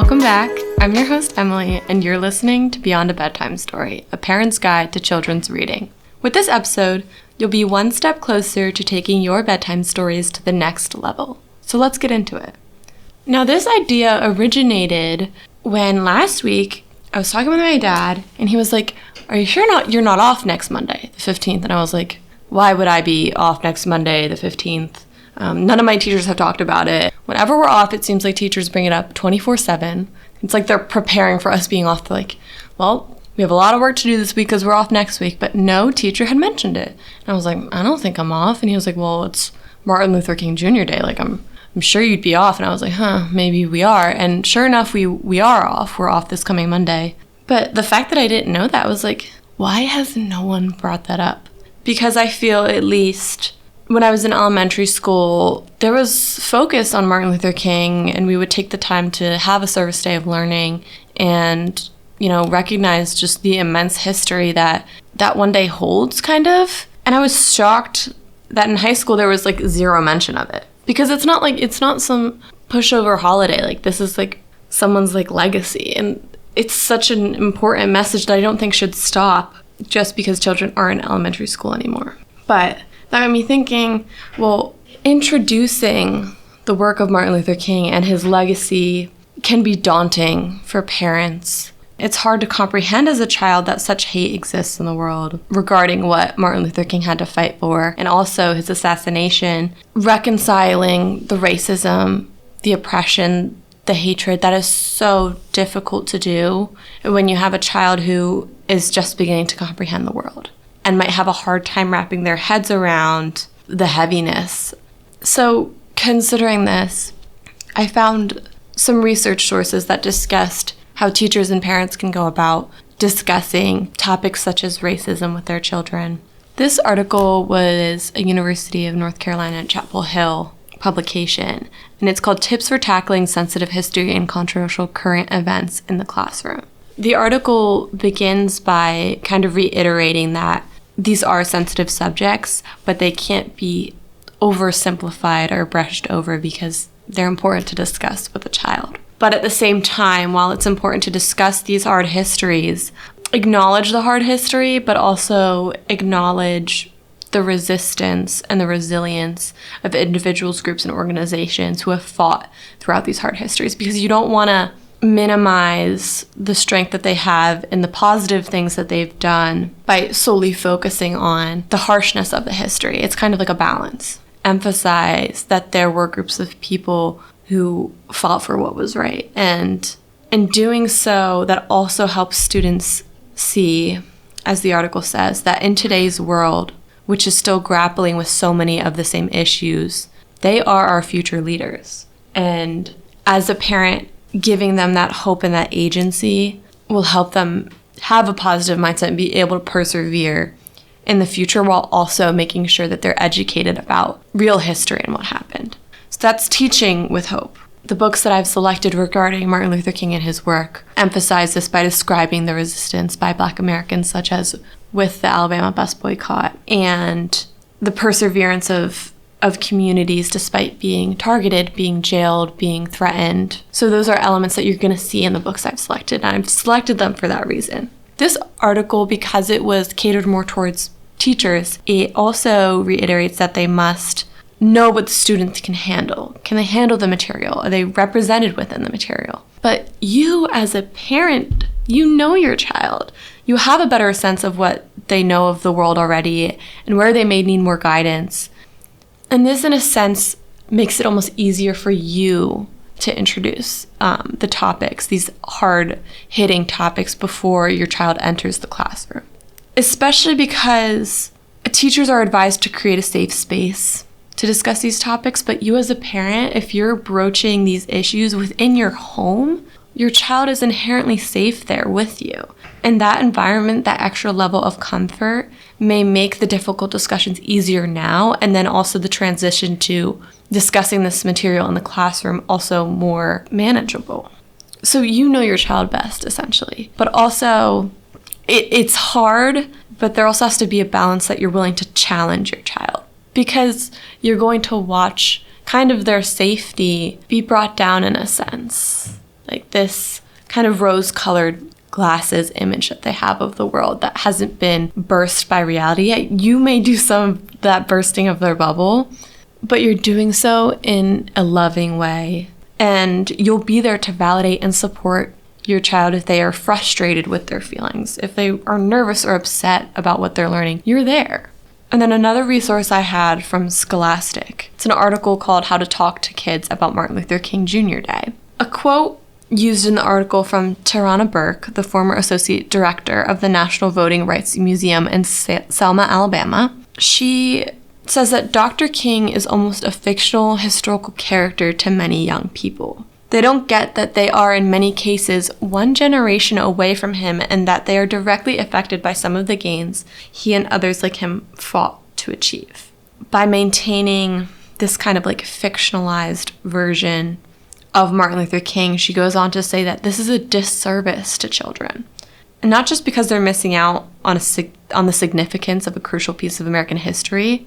Welcome back. I'm your host, Emily, and you're listening to Beyond a Bedtime Story, a parent's guide to children's reading. With this episode, you'll be one step closer to taking your bedtime stories to the next level. So let's get into it. Now, this idea originated when last week I was talking with my dad, and he was like, "Are you sure you're not off next Monday, the 15th?" And I was like, "Why would I be off next Monday, the 15th? None of my teachers have talked about it. Whenever we're off, it seems like teachers bring it up 24/7. It's like they're preparing for us being off. They're like, well, we have a lot of work to do this week because we're off next week. But no teacher had mentioned it. And I was like, I don't think I'm off. And he was like, well, it's Martin Luther King Jr. Day. Like, I'm sure you'd be off. And I was like, maybe we are. And sure enough, we are off. We're off this coming Monday. But the fact that I didn't know that was like, why has no one brought that up? Because I feel, at least when I was in elementary school, there was focus on Martin Luther King, and we would take the time to have a service day of learning and, recognize just the immense history that one day holds, kind of. And I was shocked that in high school there was like zero mention of it, because it's not some pushover holiday. Like, this is like someone's like legacy, and it's such an important message that I don't think should stop just because children aren't in elementary school anymore. But that got me thinking, well, introducing the work of Martin Luther King and his legacy can be daunting for parents. It's hard to comprehend as a child that such hate exists in the world regarding what Martin Luther King had to fight for, and also his assassination, reconciling the racism, the oppression, the hatred. That is so difficult to do when you have a child who is just beginning to comprehend the world and might have a hard time wrapping their heads around the heaviness. So, considering this, I found some research sources that discussed how teachers and parents can go about discussing topics such as racism with their children. This article was a University of North Carolina at Chapel Hill publication, and it's called Tips for Tackling Sensitive History and Controversial Current Events in the Classroom. The article begins by kind of reiterating that these are sensitive subjects, but they can't be oversimplified or brushed over because they're important to discuss with a child. But at the same time, while it's important to discuss these hard histories, acknowledge the hard history, but also acknowledge the resistance and the resilience of individuals, groups, and organizations who have fought throughout these hard histories, because you don't want to minimize the strength that they have and the positive things that they've done by solely focusing on the harshness of the history. It's kind of like a balance. Emphasize that there were groups of people who fought for what was right. And in doing so, that also helps students see, as the article says, that in today's world, which is still grappling with so many of the same issues, they are our future leaders. And as a parent, giving them that hope and that agency will help them have a positive mindset and be able to persevere in the future, while also making sure that they're educated about real history and what happened. So that's Teaching with Hope. The books that I've selected regarding Martin Luther King and his work emphasize this by describing the resistance by Black Americans, such as with the Alabama bus boycott, and the perseverance of communities despite being targeted, being jailed, being threatened. So those are elements that you're going to see in the books I've selected, and I've selected them for that reason. This article, because it was catered more towards teachers, it also reiterates that they must know what the students can handle. Can they handle the material? Are they represented within the material? But you, as a parent, you know your child. You have a better sense of what they know of the world already and where they may need more guidance. And this, in a sense, makes it almost easier for you to introduce the topics, these hard-hitting topics, before your child enters the classroom. Especially because teachers are advised to create a safe space to discuss these topics, but you as a parent, if you're broaching these issues within your home, your child is inherently safe there with you. And that environment, that extra level of comfort, may make the difficult discussions easier now, and then also the transition to discussing this material in the classroom also more manageable. So you know your child best, essentially. But also, it's hard, but there also has to be a balance that you're willing to challenge your child, because you're going to watch kind of their safety be brought down in a sense. like this kind of rose-colored glasses image that they have of the world that hasn't been burst by reality yet. You may do some of that bursting of their bubble, but you're doing so in a loving way. And you'll be there to validate and support your child if they are frustrated with their feelings. If they are nervous or upset about what they're learning, you're there. And then another resource I had from Scholastic. It's an article called How to Talk to Kids About Martin Luther King Jr. Day. A quote used in the article from Tarana Burke, the former associate director of the National Voting Rights Museum in Selma, Alabama. She says that Dr. King is almost a fictional historical character to many young people. They don't get that they are in many cases one generation away from him and that they are directly affected by some of the gains he and others like him fought to achieve. By maintaining this kind of like fictionalized version of Martin Luther King, she goes on to say that this is a disservice to children. And not just because they're missing out on the significance of a crucial piece of American history,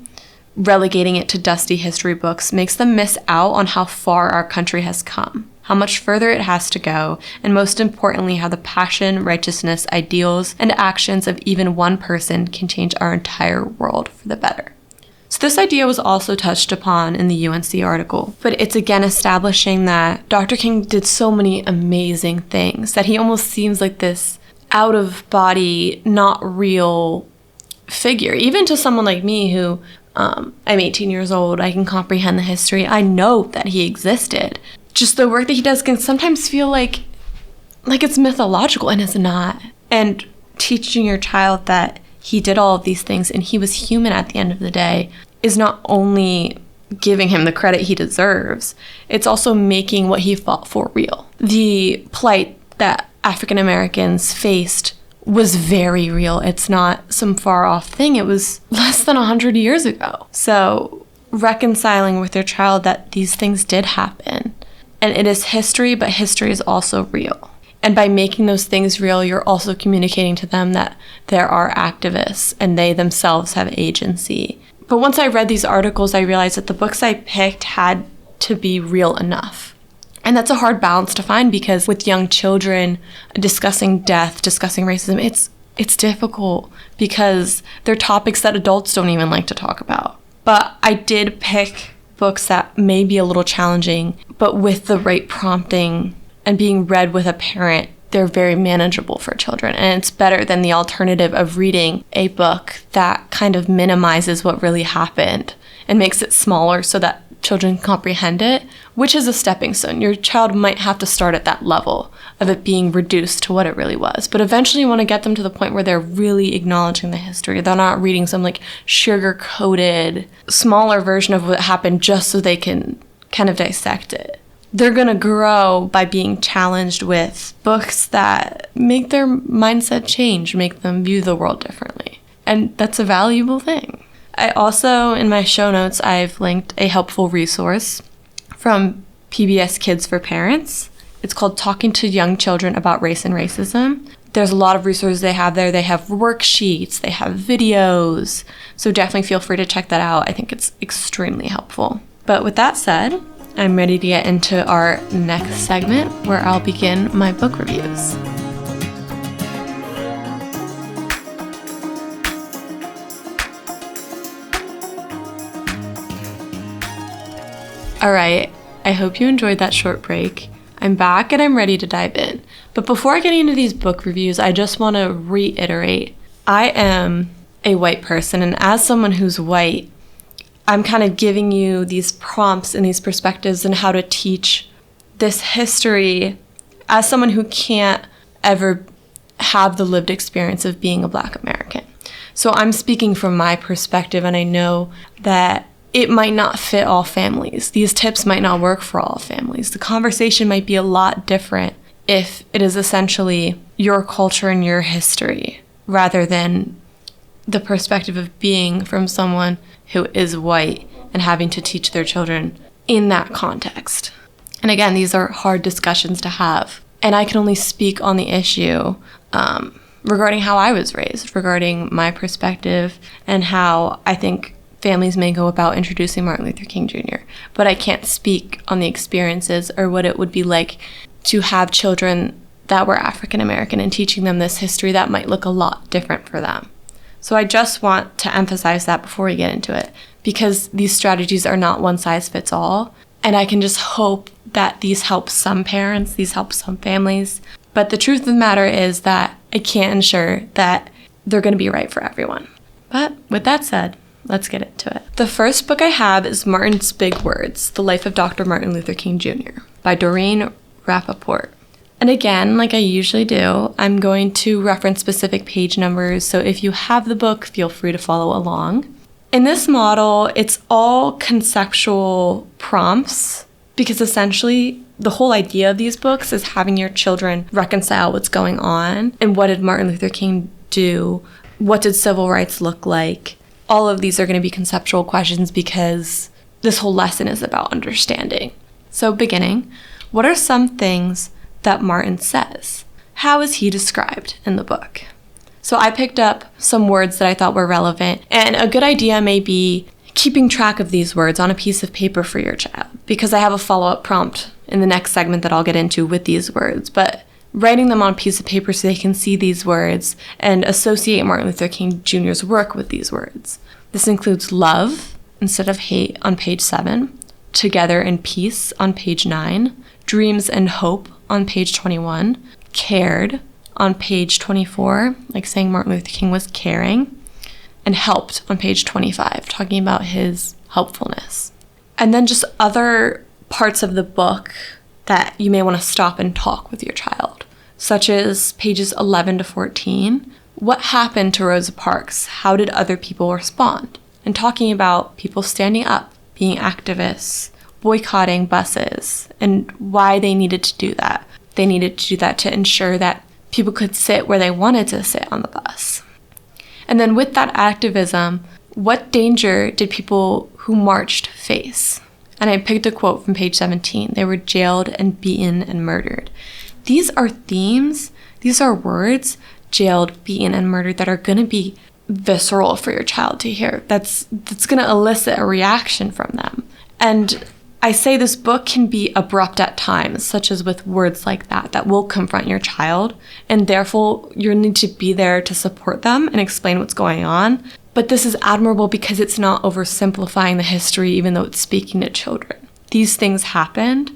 relegating it to dusty history books makes them miss out on how far our country has come, how much further it has to go, and most importantly, how the passion, righteousness, ideals, and actions of even one person can change our entire world for the better. So this idea was also touched upon in the UNC article, but it's again establishing that Dr. King did so many amazing things that he almost seems like this out-of-body, not real figure. Even to someone like me who, I'm 18 years old, I can comprehend the history, I know that he existed. Just the work that he does can sometimes feel like it's mythological, and it's not. And teaching your child that he did all of these things and he was human at the end of the day is not only giving him the credit he deserves, it's also making what he fought for real. The plight that African Americans faced was very real. It's not some far off thing. It was less than 100 years ago. So reconciling with your child that these things did happen. And it is history, but history is also real. And by making those things real, you're also communicating to them that there are activists and they themselves have agency. But once I read these articles, I realized that the books I picked had to be real enough. And that's a hard balance to find because with young children, discussing death, discussing racism, it's difficult because they're topics that adults don't even like to talk about. But I did pick books that may be a little challenging, but with the right prompting and being read with a parent, they're very manageable for children. And it's better than the alternative of reading a book that kind of minimizes what really happened and makes it smaller so that children comprehend it, which is a stepping stone. Your child might have to start at that level of it being reduced to what it really was. But eventually you want to get them to the point where they're really acknowledging the history. They're not reading some like sugar-coated, smaller version of what happened just so they can kind of dissect it. They're going to grow by being challenged with books that make their mindset change, make them view the world differently. And that's a valuable thing. I also, in my show notes, I've linked a helpful resource from PBS Kids for Parents. It's called Talking to Young Children About Race and Racism. There's a lot of resources they have there. They have worksheets, they have videos. So definitely feel free to check that out. I think it's extremely helpful. But with that said, I'm ready to get into our next segment where I'll begin my book reviews. All right, I hope you enjoyed that short break. I'm back and I'm ready to dive in. But before getting into these book reviews, I just want to reiterate, I am a white person, and as someone who's white, I'm kind of giving you these prompts and these perspectives and how to teach this history as someone who can't ever have the lived experience of being a Black American. So I'm speaking from my perspective, and I know that it might not fit all families. These tips might not work for all families. The conversation might be a lot different if it is essentially your culture and your history rather than the perspective of being from someone who is white and having to teach their children in that context. And again, these are hard discussions to have. And I can only speak on the issue regarding how I was raised, regarding my perspective, and how I think families may go about introducing Martin Luther King Jr. But I can't speak on the experiences or what it would be like to have children that were African American and teaching them this history that might look a lot different for them. So I just want to emphasize that before we get into it, because these strategies are not one size fits all. And I can just hope that these help some parents, these help some families. But the truth of the matter is that I can't ensure that they're going to be right for everyone. But with that said, let's get into it. The first book I have is Martin's Big Words, The Life of Dr. Martin Luther King Jr. by Doreen Rappaport. And again, like I usually do, I'm going to reference specific page numbers, so if you have the book, feel free to follow along. In this model, it's all conceptual prompts, because essentially the whole idea of these books is having your children reconcile what's going on and what did Martin Luther King do, what did civil rights look like. All of these are going to be conceptual questions because this whole lesson is about understanding. So beginning, what are some things that Martin says? How is he described in the book? So I picked up some words that I thought were relevant, and a good idea may be keeping track of these words on a piece of paper for your child, because I have a follow-up prompt in the next segment that I'll get into with these words, but writing them on a piece of paper so they can see these words and associate Martin Luther King Jr.'s work with these words. This includes love instead of hate on page 7, together in peace on page 9, dreams and hope on page 21, cared on page 24, like saying Martin Luther King was caring, and helped on page 25, talking about his helpfulness. And then just other parts of the book that you may want to stop and talk with your child, such as pages 11 to 14. What happened to Rosa Parks? How did other people respond? And talking about people standing up, being activists, boycotting buses, and why they needed to do that. They needed to do that to ensure that people could sit where they wanted to sit on the bus. And then with that activism, what danger did people who marched face? And I picked a quote from page 17. They were jailed and beaten and murdered. These are themes, these are words, jailed, beaten, and murdered, that are going to be visceral for your child to hear. That's going to elicit a reaction from them. And I say this book can be abrupt at times, such as with words like that will confront your child, and therefore you need to be there to support them and explain what's going on. But this is admirable because it's not oversimplifying the history, even though it's speaking to children. These things happened.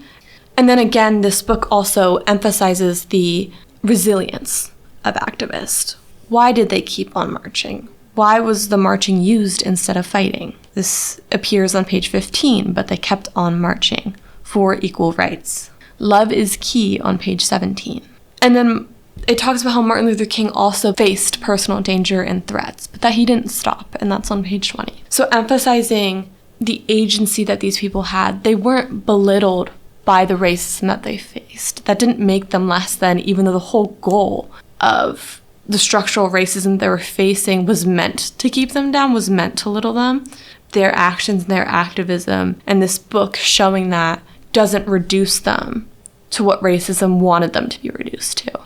And then again, this book also emphasizes the resilience of activists. Why did they keep on marching? Why was the marching used instead of fighting? This appears on page 15, but they kept on marching for equal rights. Love is key on page 17. And then it talks about how Martin Luther King also faced personal danger and threats, but that he didn't stop, and that's on page 20. So emphasizing the agency that these people had, they weren't belittled by the racism that they faced. That didn't make them less than, even though the whole goal of the structural racism they were facing was meant to keep them down, was meant to belittle them. Their actions and their activism, and this book showing that, doesn't reduce them to what racism wanted them to be reduced to.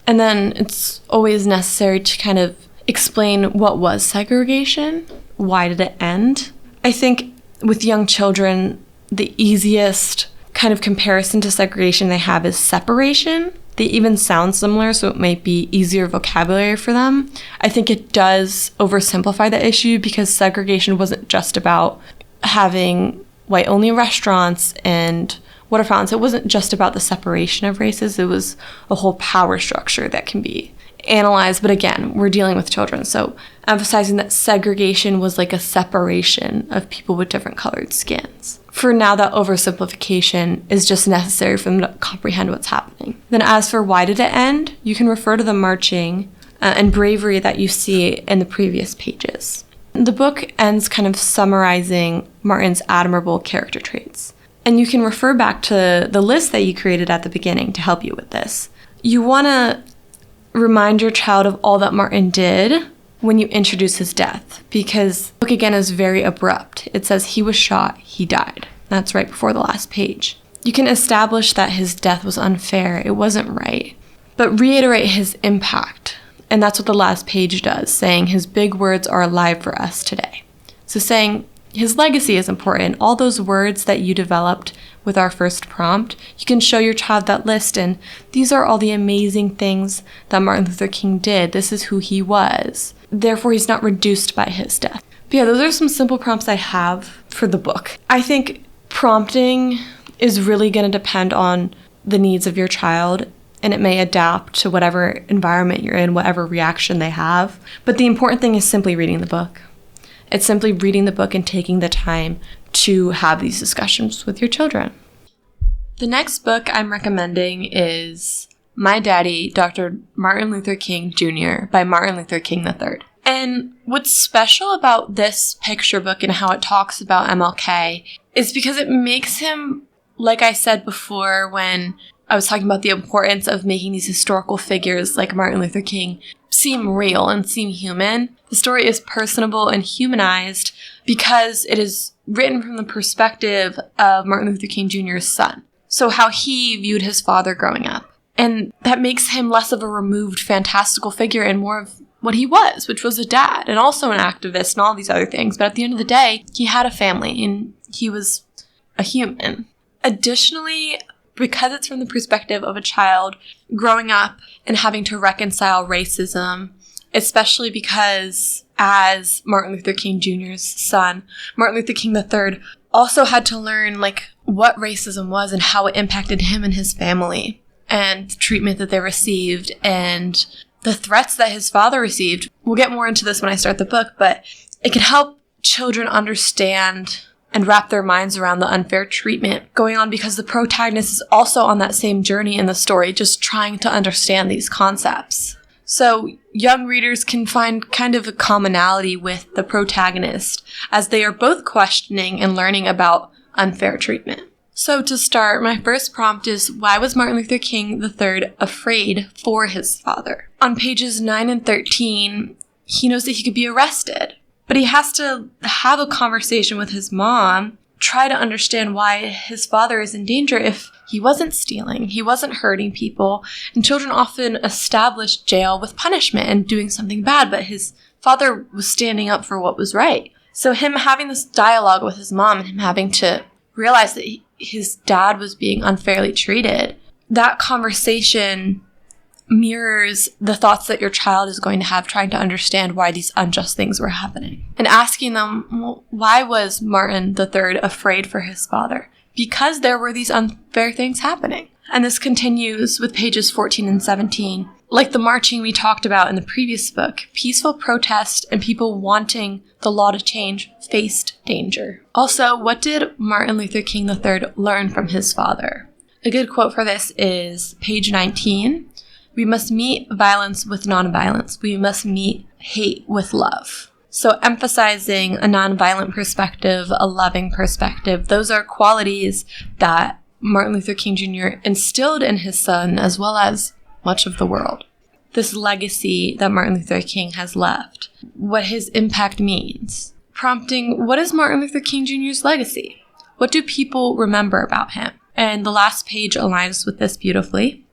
And then it's always necessary to kind of explain what was segregation, why did it end. I think with young children, the easiest kind of comparison to segregation they have is separation. They even sound similar, so it might be easier vocabulary for them. I think it does oversimplify the issue because segregation wasn't just about having white-only restaurants and water fountains. It wasn't just about the separation of races. It was a whole power structure that can be analyzed. But again, we're dealing with children. So emphasizing that segregation was like a separation of people with different colored skins. For now, that oversimplification is just necessary for them to comprehend what's happening. Then as for why did it end, you can refer to the marching and bravery that you see in the previous pages. The book ends kind of summarizing Martin's admirable character traits. And you can refer back to the list that you created at the beginning to help you with this. You want to remind your child of all that Martin did when you introduce his death, because the book again is very abrupt. It says he was shot, he died. That's right before the last page. You can establish that his death was unfair, it wasn't right, but reiterate his impact. And that's what the last page does, saying his big words are alive for us today. So saying His legacy is important. All those words that you developed with our first prompt, you can show your child that list, and these are all the amazing things that Martin Luther King did. This is who he was. Therefore, he's not reduced by his death. But yeah, those are some simple prompts I have for the book. I think prompting is really going to depend on the needs of your child, and it may adapt to whatever environment you're in, whatever reaction they have. But the important thing is simply reading the book. It's simply reading the book and taking the time to have these discussions with your children. The next book I'm recommending is My Daddy, Dr. Martin Luther King Jr. by Martin Luther King III. And what's special about this picture book and how it talks about MLK is because it makes him, like I said before when I was talking about the importance of making these historical figures like Martin Luther King seem real and seem human. The story is personable and humanized because it is written from the perspective of Martin Luther King Jr.'s son. So how he viewed his father growing up. And that makes him less of a removed fantastical figure and more of what he was, which was a dad and also an activist and all these other things. But at the end of the day, he had a family and he was a human. Additionally, because it's from the perspective of a child growing up and having to reconcile racism, especially because as Martin Luther King Jr.'s son, Martin Luther King III also had to learn what racism was and how it impacted him and his family and the treatment that they received and the threats that his father received. We'll get more into this when I start the book, but it can help children understand and wrap their minds around the unfair treatment going on because the protagonist is also on that same journey in the story, just trying to understand these concepts. So young readers can find kind of a commonality with the protagonist as they are both questioning and learning about unfair treatment. So to start, my first prompt is, why was Martin Luther King III afraid for his father? On pages 9 and 13, he knows that he could be arrested. But he has to have a conversation with his mom, try to understand why his father is in danger if he wasn't stealing, he wasn't hurting people. And children often establish jail with punishment and doing something bad, but his father was standing up for what was right. So him having this dialogue with his mom and him having to realize that his dad was being unfairly treated, that conversation mirrors the thoughts that your child is going to have trying to understand why these unjust things were happening. And asking them, well, why was Martin III afraid for his father? Because there were these unfair things happening. And this continues with pages 14 and 17. Like the marching we talked about in the previous book, peaceful protest and people wanting the law to change faced danger. Also, what did Martin Luther King III learn from his father? A good quote for this is page 19. We must meet violence with nonviolence. We must meet hate with love. So emphasizing a nonviolent perspective, a loving perspective, those are qualities that Martin Luther King Jr. instilled in his son as well as much of the world. This legacy that Martin Luther King has left, what his impact means. Prompting, what is Martin Luther King Jr.'s legacy? What do people remember about him? And the last page aligns with this beautifully.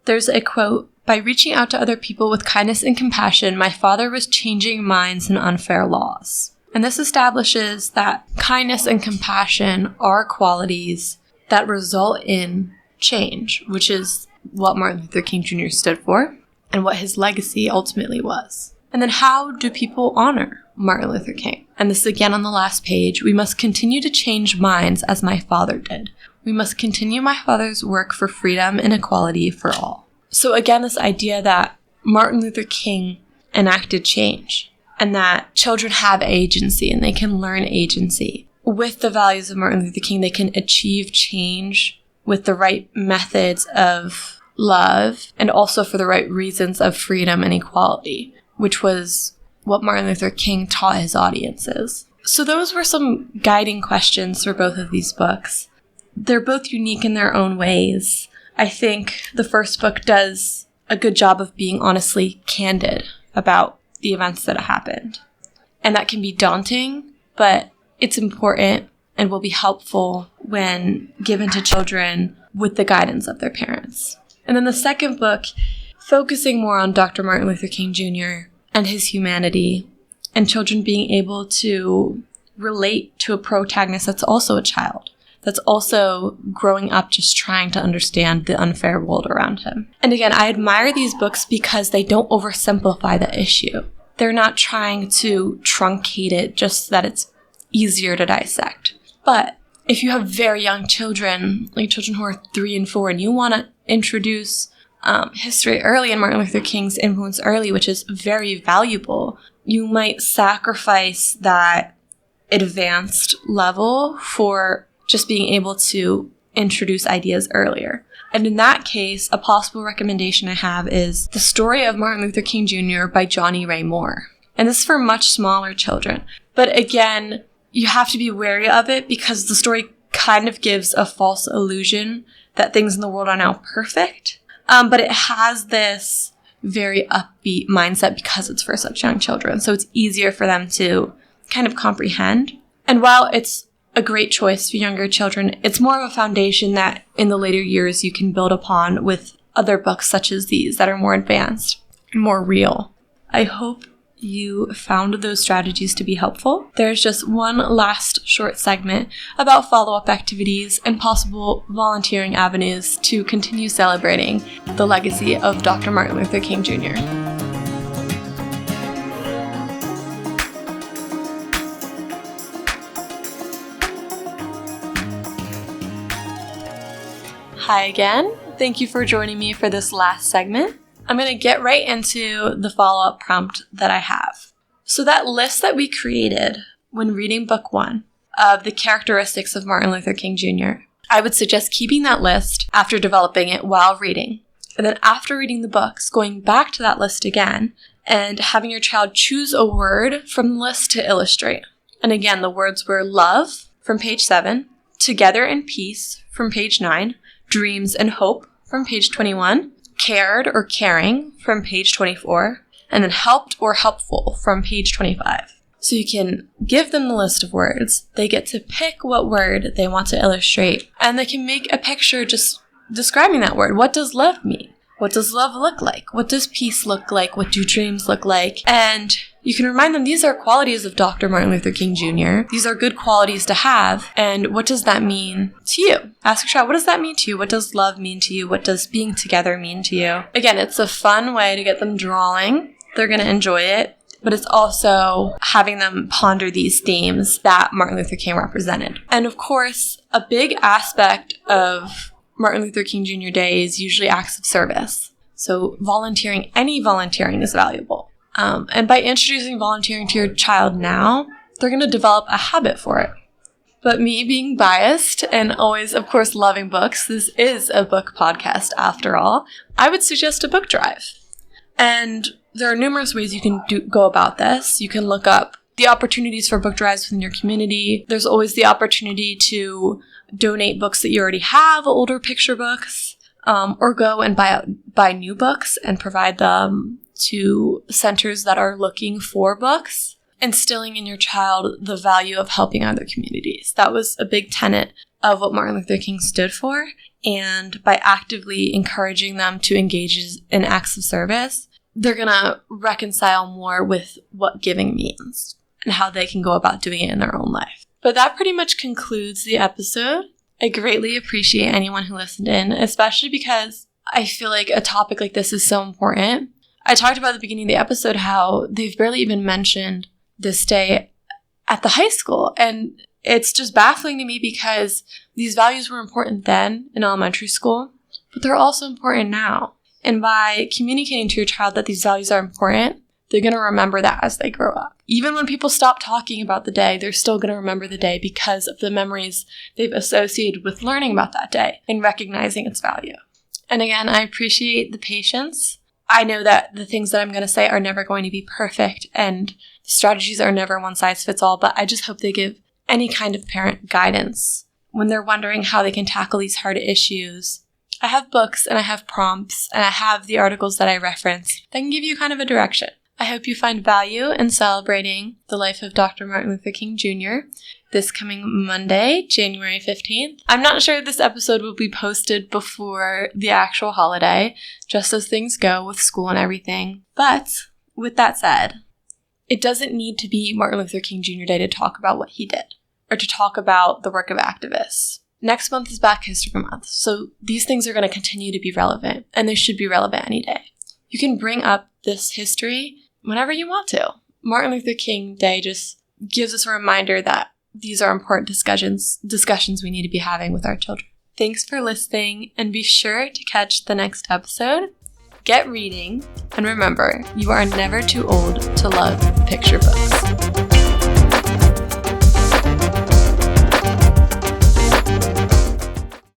There's a quote, by reaching out to other people with kindness and compassion, my father was changing minds and unfair laws. And this establishes that kindness and compassion are qualities that result in change, which is what Martin Luther King Jr. stood for and what his legacy ultimately was. And then how do people honor Martin Luther King? And this is again on the last page. We must continue to change minds as my father did. We must continue my father's work for freedom and equality for all. So again, this idea that Martin Luther King enacted change and that children have agency and they can learn agency. With the values of Martin Luther King, they can achieve change with the right methods of love and also for the right reasons of freedom and equality, which was what Martin Luther King taught his audiences. So those were some guiding questions for both of these books. They're both unique in their own ways. I think the first book does a good job of being honestly candid about the events that happened. And that can be daunting, but it's important and will be helpful when given to children with the guidance of their parents. And then the second book, focusing more on Dr. Martin Luther King Jr. and his humanity, and children being able to relate to a protagonist that's also a child, that's also growing up just trying to understand the unfair world around him. And again, I admire these books because they don't oversimplify the issue. They're not trying to truncate it just so that it's easier to dissect. But if you have very young children, like children who are 3 and 4, and you want to introduce history early and Martin Luther King's influence early, which is very valuable, you might sacrifice that advanced level for just being able to introduce ideas earlier. And in that case, a possible recommendation I have is The Story of Martin Luther King Jr. by Johnny Ray Moore. And this is for much smaller children. But again, you have to be wary of it because the story kind of gives a false illusion that things in the world are now perfect. But it has this very upbeat mindset because it's for such young children. So it's easier for them to kind of comprehend. And while it's a great choice for younger children, it's more of a foundation that in the later years you can build upon with other books such as these that are more advanced and more real. I hope you found those strategies to be helpful. There's just one last short segment about follow-up activities and possible volunteering avenues to continue celebrating the legacy of Dr. Martin Luther King Jr. Hi again. Thank you for joining me for this last segment. I'm going to get right into the follow-up prompt that I have. So that list that we created when reading book 1 of the characteristics of Martin Luther King Jr., I would suggest keeping that list after developing it while reading. And then after reading the books, going back to that list again and having your child choose a word from the list to illustrate. And again, the words were love from page 7, together and peace from page 9, dreams and hope from page 21, cared or caring from page 24, and then helped or helpful from page 25. So you can give them the list of words. They get to pick what word they want to illustrate, and they can make a picture just describing that word. What does love mean? What does love look like? What does peace look like? What do dreams look like? And you can remind them these are qualities of Dr. Martin Luther King Jr. These are good qualities to have. And what does that mean to you? Ask your child, what does that mean to you? What does love mean to you? What does being together mean to you? Again, it's a fun way to get them drawing. They're going to enjoy it. But it's also having them ponder these themes that Martin Luther King represented. And of course, a big aspect of Martin Luther King Jr. Day is usually acts of service. So any volunteering is valuable. And by introducing volunteering to your child now, they're going to develop a habit for it. But me being biased and always, of course, loving books, this is a book podcast after all, I would suggest a book drive. And there are numerous ways you can go about this. You can look up the opportunities for book drives within your community. There's always the opportunity to donate books that you already have, older picture books, or go and buy new books and provide them to centers that are looking for books, instilling in your child the value of helping other communities. That was a big tenet of what Martin Luther King stood for. And by actively encouraging them to engage in acts of service, they're going to reconcile more with what giving means and how they can go about doing it in their own life. But that pretty much concludes the episode. I greatly appreciate anyone who listened in, especially because I feel like a topic like this is so important. I talked about at the beginning of the episode how they've barely even mentioned this day at the high school. And it's just baffling to me because these values were important then in elementary school, but they're also important now. And by communicating to your child that these values are important, they're going to remember that as they grow up. Even when people stop talking about the day, they're still going to remember the day because of the memories they've associated with learning about that day and recognizing its value. And again, I appreciate the patience. I know that the things that I'm going to say are never going to be perfect and the strategies are never one size fits all, but I just hope they give any kind of parent guidance when they're wondering how they can tackle these hard issues. I have books and I have prompts and I have the articles that I reference that can give you kind of a direction. I hope you find value in celebrating the life of Dr. Martin Luther King Jr. this coming Monday, January 15th. I'm not sure if this episode will be posted before the actual holiday, just as things go with school and everything. But with that said, It doesn't need to be Martin Luther King Jr. Day to talk about what he did or to talk about the work of activists. Next month is Black History Month, so these things are going to continue to be relevant, and they should be relevant any day. You can bring up this history whenever you want to. Martin Luther King Day just gives us a reminder that these are important discussions we need to be having with our children. Thanks for listening, and be sure to catch the next episode. Get reading, and remember, you are never too old to love picture books.